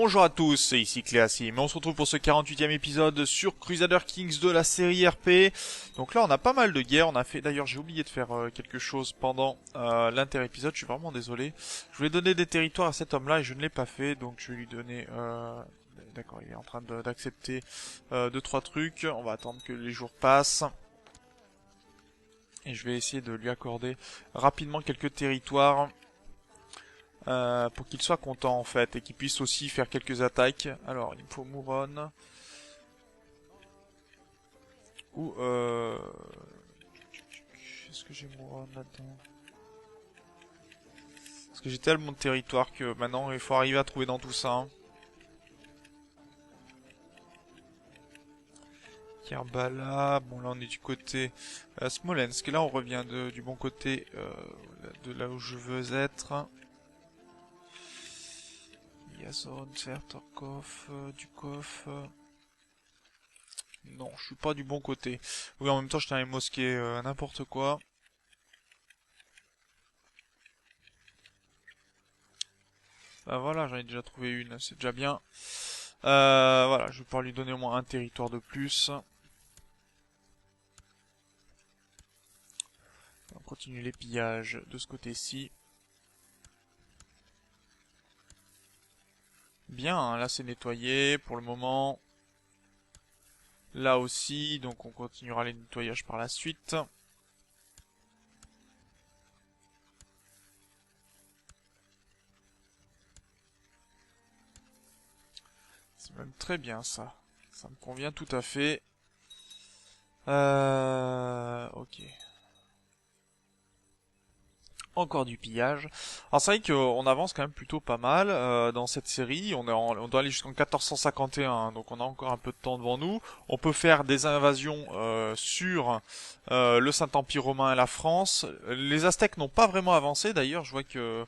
Bonjour à tous, c'est ici Cléasim, et on se retrouve pour ce 48e épisode sur Crusader Kings de la série RP. Donc là on a pas mal de guerres, on a fait, d'ailleurs j'ai oublié de faire quelque chose pendant l'inter-épisode, je suis vraiment désolé. Je voulais donner des territoires à cet homme-là et je ne l'ai pas fait, donc je vais lui donner... D'accord, il est en train d'accepter 2-3 trucs, on va attendre que les jours passent. Et je vais essayer de lui accorder rapidement quelques territoires. Pour qu'il soit content en fait et qu'il puisse aussi faire quelques attaques. Alors il me faut Mouron ou est-ce que j'ai Mouron là-dedans? Parce que j'ai tellement de territoire que maintenant il faut arriver à trouver dans tout ça. Hein. Kerbala, bon là on est du côté Smolensk, là on revient du bon côté de là où je veux être. Yazon, Sertorkov, Dukov... Non, je suis pas du bon côté. Oui, en même temps, je tiens les mosquées, n'importe quoi. Bah voilà, j'en ai déjà trouvé une, c'est déjà bien. Voilà, je vais pouvoir lui donner au moins un territoire de plus. On continue les pillages de ce côté-ci. Bien, hein, là c'est nettoyé pour le moment. Là aussi, donc on continuera les nettoyages par la suite. C'est même très bien ça. Ça me convient tout à fait. Ok. Encore du pillage. Alors c'est vrai qu'on avance quand même plutôt pas mal dans cette série. On doit aller jusqu'en 1451, hein, donc on a encore un peu de temps devant nous. On peut faire des invasions sur le Saint-Empire romain et la France. Les Aztèques n'ont pas vraiment avancé d'ailleurs. Je vois que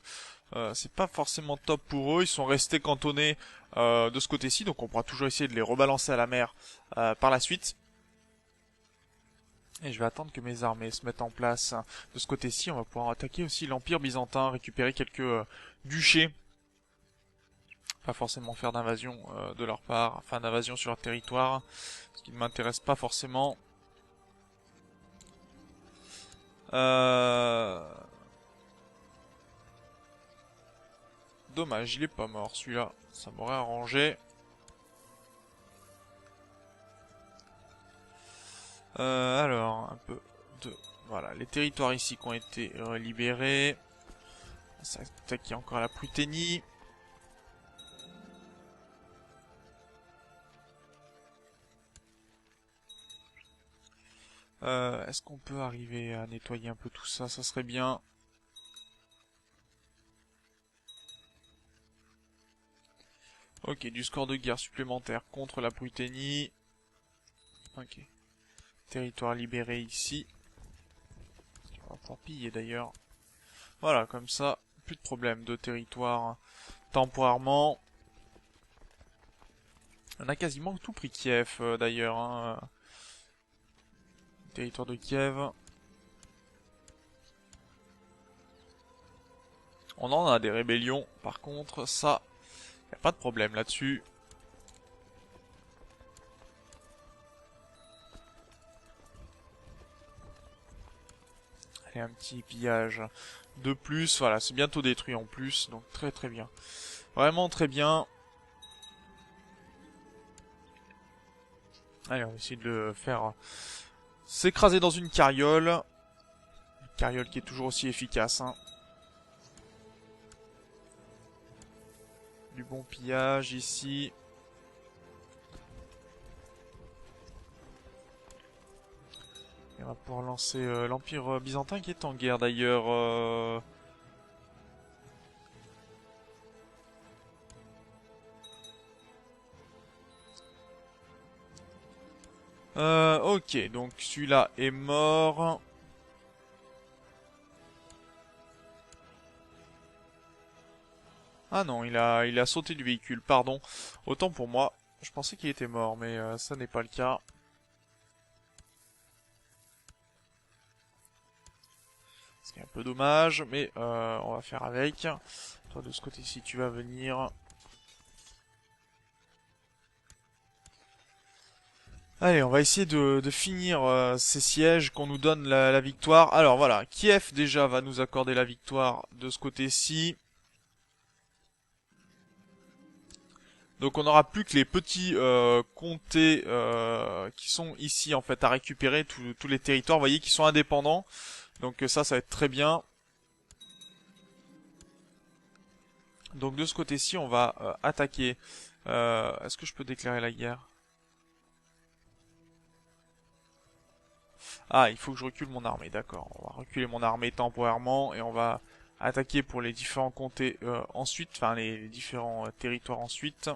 c'est pas forcément top pour eux. Ils sont restés cantonnés de ce côté-ci, donc on pourra toujours essayer de les rebalancer à la mer par la suite. Et je vais attendre que mes armées se mettent en place. De ce côté-ci, on va pouvoir attaquer aussi l'Empire byzantin, récupérer quelques duchés. Pas forcément faire d'invasion de leur part, enfin d'invasion sur leur territoire, ce qui ne m'intéresse pas forcément. Dommage, il est pas mort celui-là, ça m'aurait arrangé. Alors, un peu de... Voilà, les territoires ici qui ont été libérés. Ça attaque encore la Pruténie. Est-ce qu'on peut arriver à nettoyer un peu tout ça? Ça serait bien. Ok, du score de guerre supplémentaire contre la Pruténie. Ok. Territoire libéré ici. On va pouvoir piller d'ailleurs. Voilà, comme ça, plus de problème de territoire temporairement. On a quasiment tout pris Kiev d'ailleurs. Hein. Territoire de Kiev. On en a des rébellions, par contre, ça, y a pas de problème là-dessus. Allez, un petit pillage de plus. Voilà, c'est bientôt détruit en plus, donc très très bien. Vraiment très bien. Allez, on va essayer de le faire s'écraser dans une carriole. Une carriole qui est toujours aussi efficace. Hein. Du bon pillage ici. Et on va pouvoir lancer l'Empire byzantin qui est en guerre d'ailleurs. Ok, donc celui-là est mort. Ah non, il a sauté du véhicule, pardon. Autant pour moi, je pensais qu'il était mort, mais ça n'est pas le cas. Ce qui est un peu dommage, mais on va faire avec. Toi de ce côté-ci, tu vas venir. Allez, on va essayer de finir ces sièges, qu'on nous donne la victoire. Alors voilà, Kiev déjà va nous accorder la victoire de ce côté-ci. Donc on n'aura plus que les petits comtés qui sont ici en fait à récupérer, tous les territoires, vous voyez, qui sont indépendants. Donc ça va être très bien. Donc de ce côté-ci, on va attaquer. Est-ce que je peux déclarer la guerre? Ah, il faut que je recule mon armée, d'accord. On va reculer mon armée temporairement et on va attaquer pour les différents comtés ensuite, enfin les différents territoires ensuite.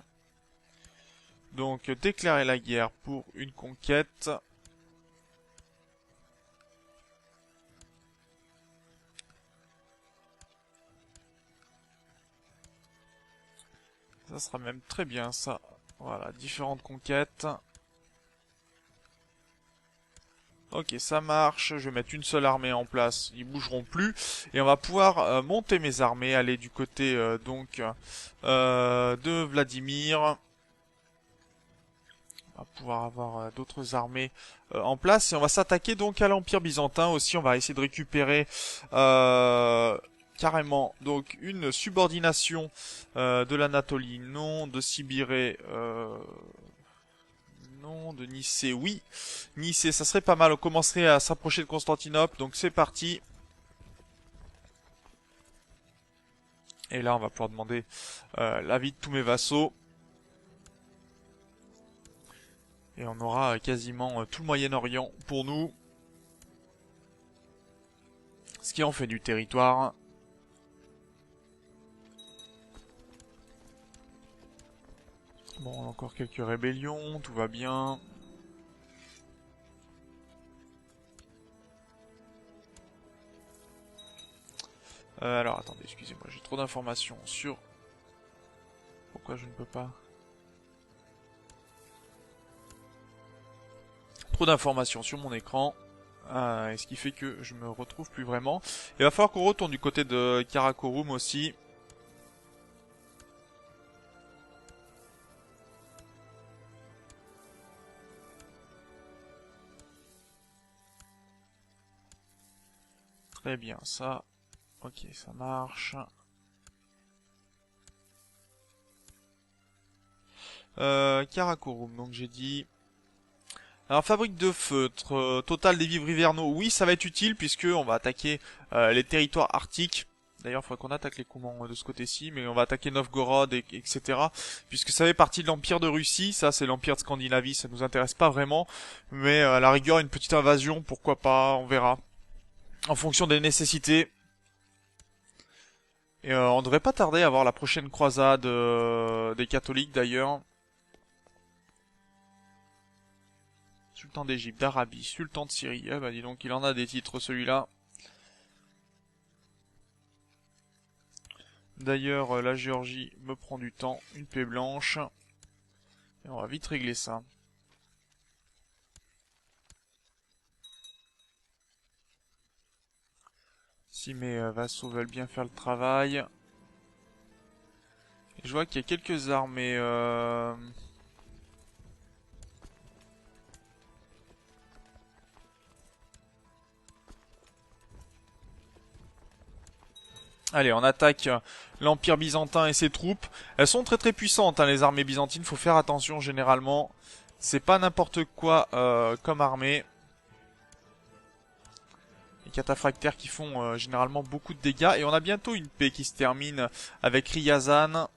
Donc déclarer la guerre pour une conquête. Ça sera même très bien ça. Voilà, différentes conquêtes. Ok, ça marche. Je vais mettre une seule armée en place. Ils bougeront plus. Et on va pouvoir monter mes armées, aller du côté de Vladimir. On va pouvoir avoir d'autres armées en place. Et on va s'attaquer donc à l'Empire byzantin aussi. On va essayer de récupérer carrément donc une subordination de l'Anatolie, non, de Sibiré, non, de Nicée, oui. Nicée, ça serait pas mal. On commencerait à s'approcher de Constantinople, donc c'est parti. Et là, on va pouvoir demander l'avis de tous mes vassaux. Et on aura quasiment tout le Moyen-Orient pour nous. Ce qui en fait du territoire. Bon, encore quelques rébellions, tout va bien. Alors, attendez, excusez-moi, j'ai trop d'informations sur... Pourquoi je ne peux pas... Trop d'informations sur mon écran. Et ce qui fait que je me retrouve plus vraiment. Il va falloir qu'on retourne du côté de Karakorum aussi. Très bien, ça. Ok, ça marche. Karakorum, donc j'ai dit... Alors, fabrique de feutres, total des vivres hivernaux, oui, ça va être utile puisque on va attaquer les territoires arctiques. D'ailleurs, il faudrait qu'on attaque les Coumans de ce côté-ci, mais on va attaquer Novgorod, etc. Puisque ça fait partie de l'Empire de Russie, ça c'est l'Empire de Scandinavie, ça nous intéresse pas vraiment. Mais à la rigueur, une petite invasion, pourquoi pas, on verra. En fonction des nécessités. Et on devrait pas tarder à avoir la prochaine croisade des catholiques d'ailleurs. Sultan d'Égypte, d'Arabie, Sultan de Syrie. Ah bah dis donc, il en a des titres celui-là. D'ailleurs, la Géorgie me prend du temps. Une paix blanche. Et on va vite régler ça. Si mes vassaux veulent bien faire le travail. Et je vois qu'il y a quelques armées... Allez, on attaque l'Empire byzantin et ses troupes. Elles sont très très puissantes, hein, les armées byzantines. Faut faire attention généralement. C'est pas n'importe quoi comme armée. Les cataphractaires qui font généralement beaucoup de dégâts. Et on a bientôt une paix qui se termine avec Ryazan.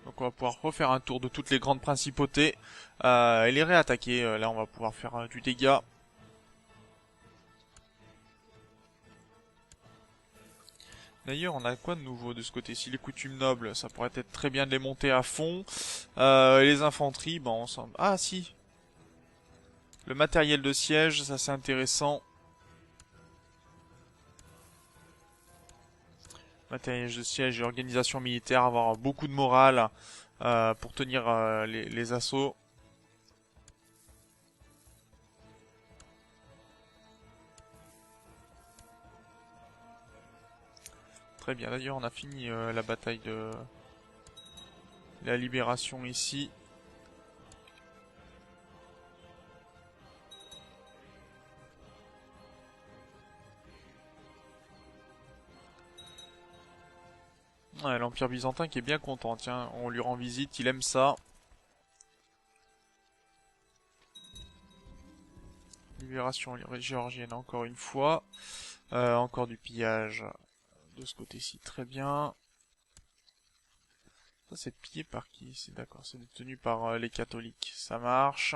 Donc on va pouvoir refaire un tour de toutes les grandes principautés et les réattaquer. Là on va pouvoir faire du dégât. D'ailleurs on a quoi de nouveau de ce côté-ci? Les coutumes nobles, ça pourrait être très bien de les monter à fond. Et les infanteries, bon ensemble. Ah si. Le matériel de siège, ça c'est intéressant. Matériel de siège et organisation militaire, avoir beaucoup de morale pour tenir les assauts. Très bien, d'ailleurs on a fini la bataille de la libération ici. Ouais, l'Empire byzantin qui est bien content, tiens, on lui rend visite, il aime ça. Libération géorgienne encore une fois. Encore du pillage de ce côté-ci, très bien. Ça c'est pillé par qui? C'est d'accord, c'est détenu par les catholiques, ça marche.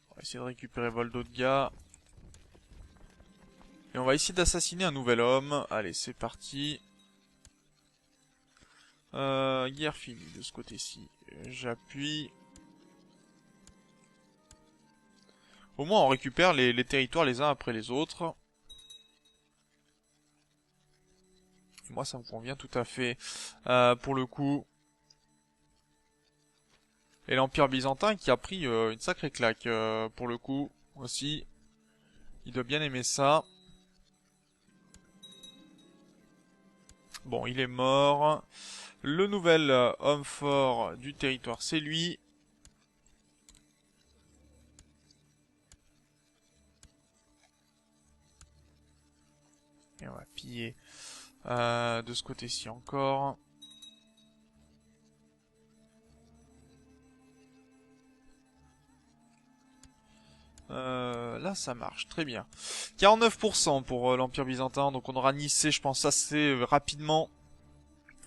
On va essayer de récupérer Volodya. Et on va essayer d'assassiner un nouvel homme. Allez, c'est parti. Guerre finie de ce côté-ci. J'appuie. Au moins on récupère les territoires les uns après les autres. Et moi ça me convient tout à fait. Pour le coup. Et l'Empire byzantin qui a pris une sacrée claque pour le coup aussi. Il doit bien aimer ça. Bon, il est mort. Le nouvel homme fort du territoire, c'est lui. Et on va piller de ce côté-ci encore. Là, ça marche, très bien. 49% pour l'Empire byzantin, donc on aura Nicée, je pense, assez rapidement.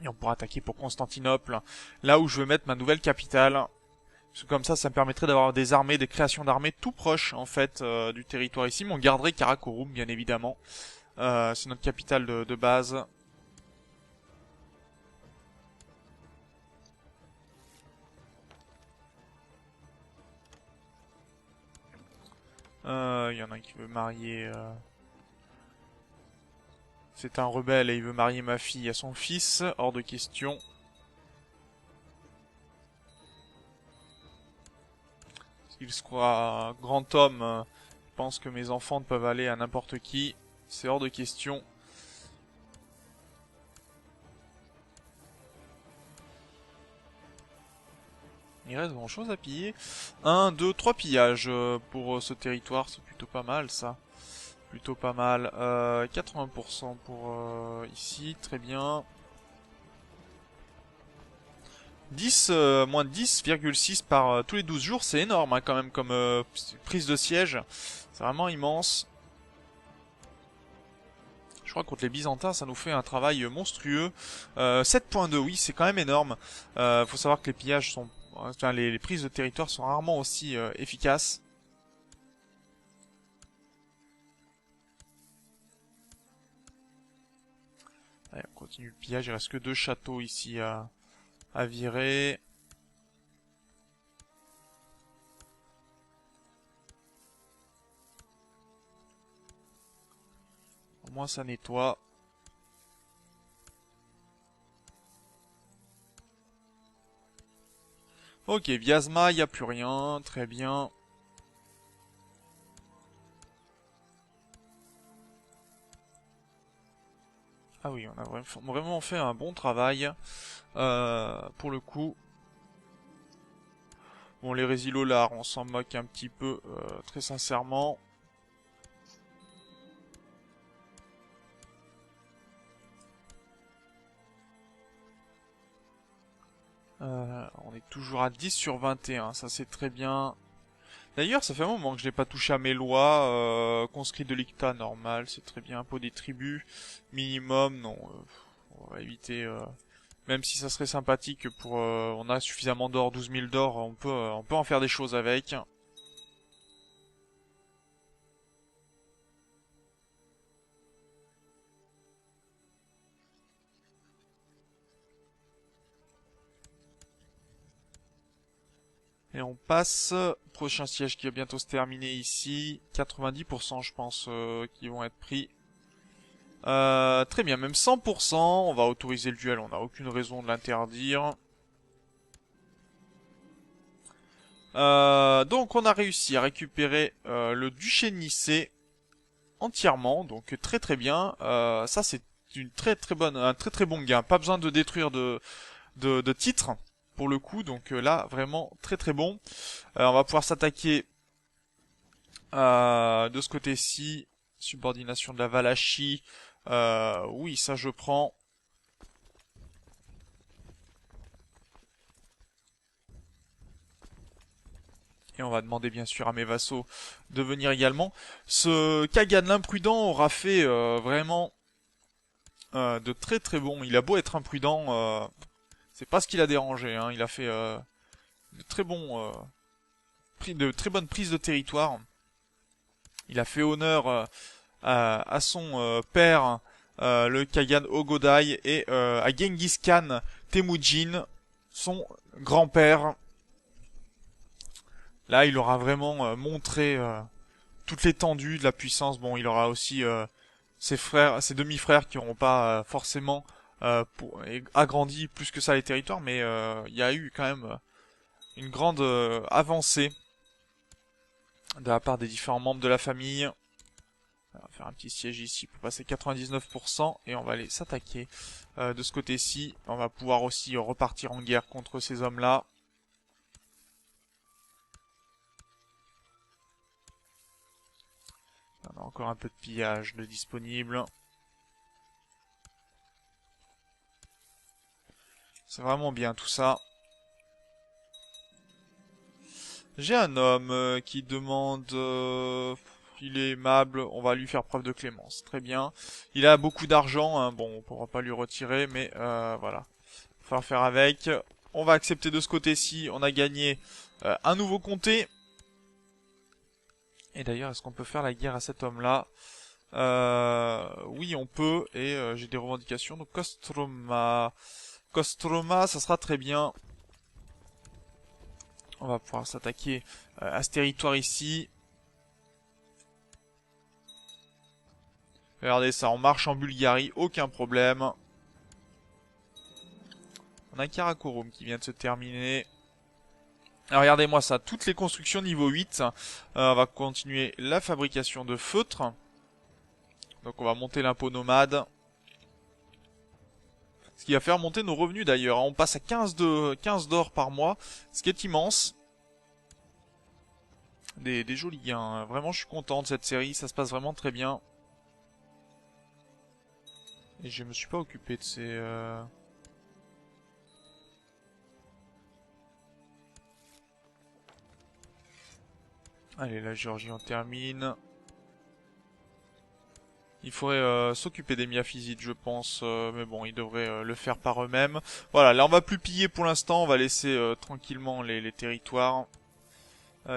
Et on pourra attaquer pour Constantinople, là où je veux mettre ma nouvelle capitale. Parce que comme ça me permettrait d'avoir des armées, des créations d'armées tout proches, en fait, du territoire ici. Mais on garderait Karakorum, bien évidemment. C'est notre capitale de base. Il y en a un qui veut marier... C'est un rebelle et il veut marier ma fille à son fils. Hors de question. Qu'il soit grand homme, je pense que mes enfants ne peuvent aller à n'importe qui. C'est hors de question. Il reste grand chose à piller. 1, 2, 3 pillages pour ce territoire, c'est plutôt pas mal ça. Plutôt pas mal. 80% pour ici, très bien. 10, moins 10,6 par tous les 12 jours, c'est énorme hein, quand même comme prise de siège. C'est vraiment immense. Je crois que contre les Byzantins, ça nous fait un travail monstrueux. 7.2, oui, c'est quand même énorme. Faut savoir que les pillages sont... Enfin, les prises de territoire sont rarement aussi efficaces. Allez, on continue le pillage, il reste que 2 châteaux ici à virer. Au moins ça nettoie. Ok, Vyazma, il n'y a plus rien, très bien. Ah oui, on a vraiment fait un bon travail, pour le coup. Bon, les Résilolars, on s'en moque un petit peu, très sincèrement. On est toujours à 10 sur 21, ça c'est très bien. D'ailleurs, ça fait un moment que je n'ai pas touché à mes lois. Conscrit de l'Icta, normal, c'est très bien. Impôt des tribus, minimum, non. On va éviter... même si ça serait sympathique pour... on a suffisamment d'or, 12 000 d'or, on peut en faire des choses avec. Et on passe... Prochain siège qui va bientôt se terminer ici. 90% je pense qui vont être pris. Très bien, même 100%, on va autoriser le duel, on n'a aucune raison de l'interdire. Donc on a réussi à récupérer le duché de Nicée entièrement, donc très très bien. Ça c'est une un très très bon gain. Pas besoin de détruire de titres pour le coup, donc là vraiment très très bon. On va pouvoir s'attaquer de ce côté-ci, subordination de la Valachie. Oui, ça je prends. Et on va demander bien sûr à mes vassaux de venir également. Ce Kagan l'imprudent aura fait vraiment de très très bon. Il a beau être imprudent, c'est pas ce qui l'a dérangé. Hein. Il a fait de très bons, de très bonnes prises de territoire. Il a fait honneur à son père, le Kagan Ogodai, et à Genghis Khan Temujin, son grand-père. Là, il aura vraiment montré toute l'étendue de la puissance. Bon, il aura aussi ses frères, ses demi-frères qui n'auront pas forcément agrandi plus que ça les territoires, mais il y a eu quand même une grande avancée de la part des différents membres de la famille. On va faire un petit siège ici pour passer 99% et on va aller s'attaquer de ce côté-ci. On va pouvoir aussi repartir en guerre contre ces hommes-là. On a encore un peu de pillage de disponible. C'est vraiment bien tout ça. J'ai un homme qui demande... il est aimable, on va lui faire preuve de clémence. Très bien. Il a beaucoup d'argent, hein. Bon, on pourra pas lui retirer, mais voilà. Il va falloir faire avec. On va accepter de ce côté-ci. On a gagné un nouveau comté. Et d'ailleurs, est-ce qu'on peut faire la guerre à cet homme-là? Oui, on peut. Et j'ai des revendications. Donc Kostroma. Kostroma, ça sera très bien. On va pouvoir s'attaquer à ce territoire ici. Regardez ça, on marche en Bulgarie, aucun problème. On a Karakorum qui vient de se terminer. Alors regardez-moi ça, toutes les constructions niveau 8. On va continuer la fabrication de feutres. Donc on va monter l'impôt nomade. Ce qui va faire monter nos revenus d'ailleurs. On passe à 15 d'or par mois, ce qui est immense. Des jolis gains. Vraiment, je suis content de cette série, ça se passe vraiment très bien. Et je me suis pas occupé de ces... Allez, la Géorgie, on termine. Il faudrait s'occuper des Miaphysites, je pense. Mais bon, ils devraient le faire par eux-mêmes. Voilà, là, on va plus piller pour l'instant. On va laisser tranquillement les territoires.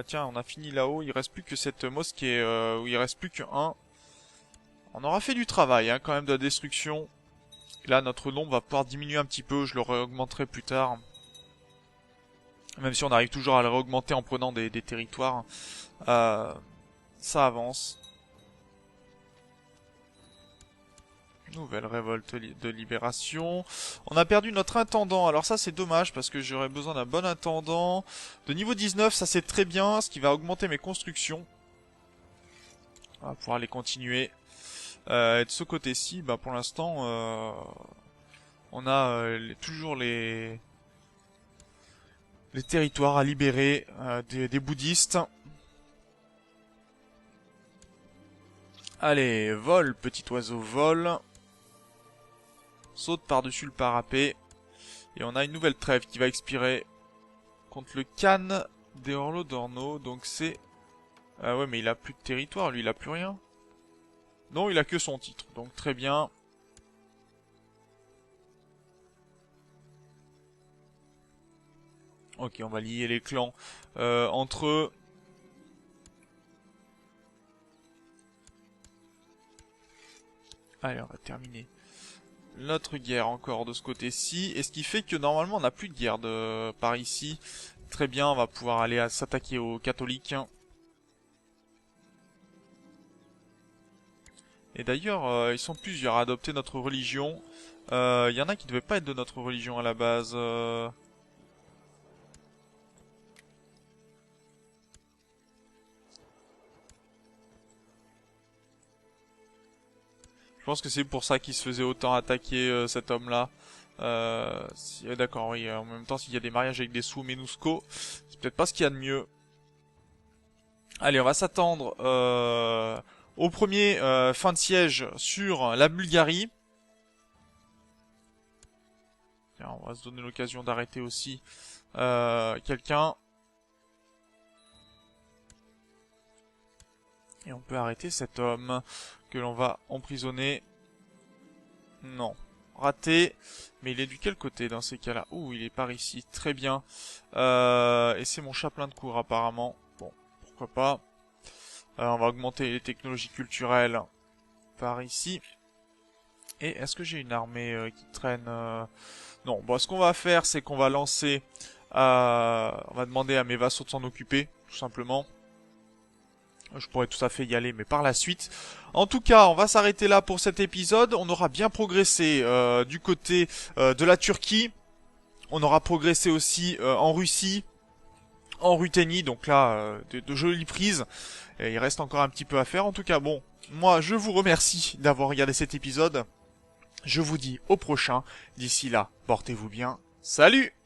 Tiens, on a fini là-haut. Il reste plus que cette mosquée où il reste plus qu'un. On aura fait du travail, hein, quand même, de la destruction. Là, notre nombre va pouvoir diminuer un petit peu. Je le réaugmenterai plus tard. Même si on arrive toujours à le réaugmenter en prenant des territoires. Ça avance. Nouvelle révolte de libération. On a perdu notre intendant. Alors ça c'est dommage parce que j'aurais besoin d'un bon intendant. De niveau 19, ça c'est très bien. Ce qui va augmenter mes constructions. On va pouvoir les continuer. Et de ce côté-ci, bah, pour l'instant, on a toujours les territoires à libérer des bouddhistes. Allez, vole, petit oiseau, vole. Saute par-dessus le parapet. Et on a une nouvelle trêve qui va expirer contre le Khan des Orlodorno. Donc c'est... Ah ouais, mais il a plus de territoire, lui, il a plus rien. Non, il a que son titre, donc très bien. Ok, on va lier les clans entre eux. Allez, on va terminer notre guerre encore de ce côté-ci. Et ce qui fait que normalement on n'a plus de guerre par ici. Très bien, on va pouvoir aller s'attaquer aux catholiques. Et d'ailleurs, ils sont plusieurs à adopter notre religion. Il y en a qui ne devaient pas être de notre religion à la base. pense que c'est pour ça qu'il se faisait autant attaquer cet homme-là. D'accord, oui. En même temps, s'il y a des mariages avec des sous MINUSCO, c'est peut-être pas ce qu'il y a de mieux. Allez, on va s'attendre au premier fin de siège sur la Bulgarie. Tiens, on va se donner l'occasion d'arrêter aussi quelqu'un. Et on peut arrêter cet homme que l'on va emprisonner. Non. Raté. Mais il est du quel côté dans ces cas-là? Ouh, il est par ici. Très bien. Et c'est mon chat plein de cours apparemment. Bon, pourquoi pas. On va augmenter les technologies culturelles par ici. Et est-ce que j'ai une armée qui traîne Non. Bon, ce qu'on va faire, c'est qu'on va lancer... on va demander à mes vassaux de s'en occuper, tout simplement. Je pourrais tout à fait y aller, mais par la suite. En tout cas, on va s'arrêter là pour cet épisode. On aura bien progressé du côté de la Turquie. On aura progressé aussi en Russie, en Ruthénie. Donc là, de jolies prises. Et il reste encore un petit peu à faire. En tout cas, bon, moi, je vous remercie d'avoir regardé cet épisode. Je vous dis au prochain. D'ici là, portez-vous bien. Salut!